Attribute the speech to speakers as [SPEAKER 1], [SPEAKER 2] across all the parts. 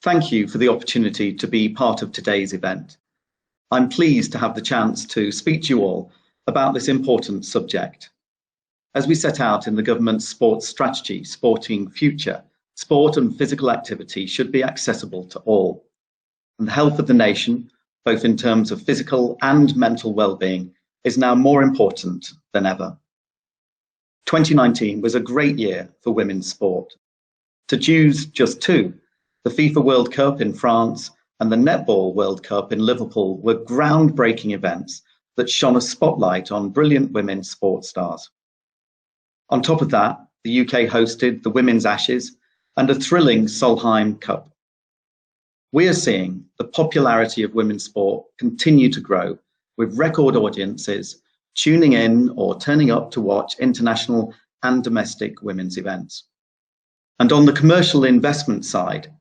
[SPEAKER 1] Thank you for the opportunity to be part of today's event. I'm pleased to have the chance to speak to you all about this important subject. As we set out in the government's sports strategy, Sporting Future, sport and physical activity should be accessible to all. And the health of the nation, both in terms of physical and mental well-being, is now more important than ever. 2019 was a great year for women's sport. To choose just two, the FIFA World Cup in France and the Netball World Cup in Liverpool were groundbreaking events that shone a spotlight on brilliant women's sports stars. On top of that, the UK hosted the Women's Ashes and a thrilling Solheim Cup. We are seeing the popularity of women's sport continue to grow, with record audiences tuning in or turning up to watch international and domestic women's events. And on the commercial investment side,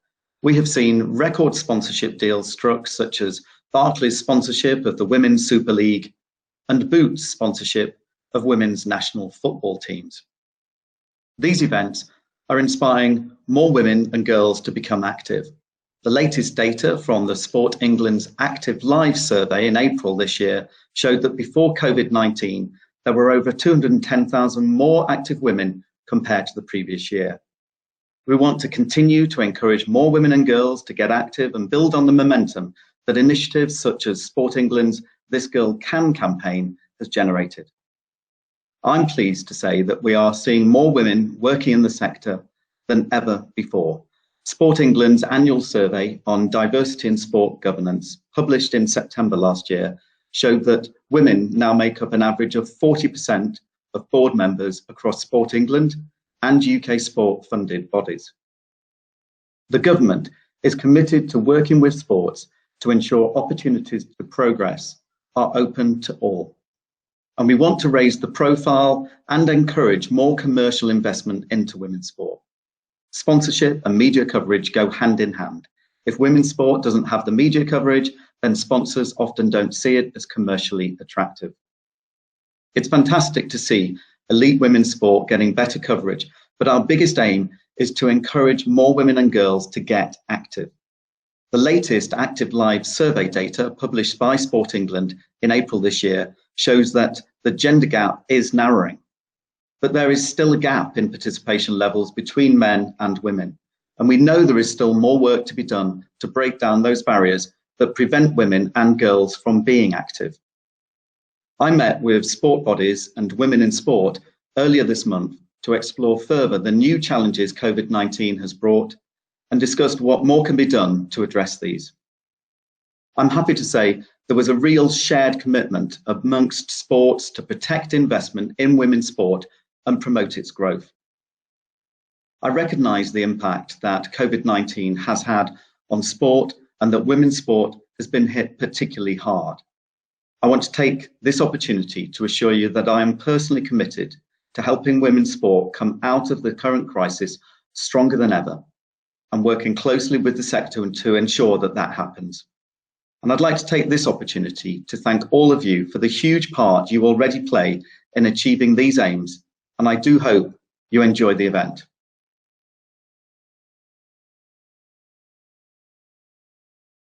[SPEAKER 1] we have seen record sponsorship deals struck, such as Barclays' sponsorship of the Women's Super League and Boots' sponsorship of women's national football teams. These events are inspiring more women and girls to become active. The latest data from the Sport England's Active Live survey in April this year showed that before COVID-19, there were over 210,000 more active women compared to the previous year. We want to continue to encourage more women and girls to get active and build on the momentum that initiatives such as Sport England's This Girl Can campaign has generated. I'm pleased to say that we are seeing more women working in the sector than ever before. Sport England's annual survey on diversity in sport governance, published in September last year, showed that women now make up an average of 40% of board members across Sport England and UK sport-funded bodies. The government is committed to working with sports to ensure opportunities to progress are open to all. And we want to raise the profile and encourage more commercial investment into women's sport. Sponsorship and media coverage go hand in hand. If women's sport doesn't have the media coverage, then sponsors often don't see it as commercially attractive. It's fantastic to see elite women's sport getting better coverage, but our biggest aim is to encourage more women and girls to get active. The latest Active Live survey data published by Sport England in April this year shows that the gender gap is narrowing, but there is still a gap in participation levels between men and women. And we know there is still more work to be done to break down those barriers that prevent women and girls from being active. I met with sport bodies and women in sport earlier this month to explore further the new challenges COVID-19 has brought and discussed what more can be done to address these. I'm happy to say there was a real shared commitment amongst sports to protect investment in women's sport and promote its growth. I recognise the impact that COVID-19 has had on sport and that women's sport has been hit particularly hard. I want to take this opportunity to assure you that I am personally committed to helping women's sport come out of the current crisis stronger than ever and working closely with the sector to ensure that that happens. And I'd like to take this opportunity to thank all of you for the huge part you already play in achieving these aims, and I do hope you enjoy the event.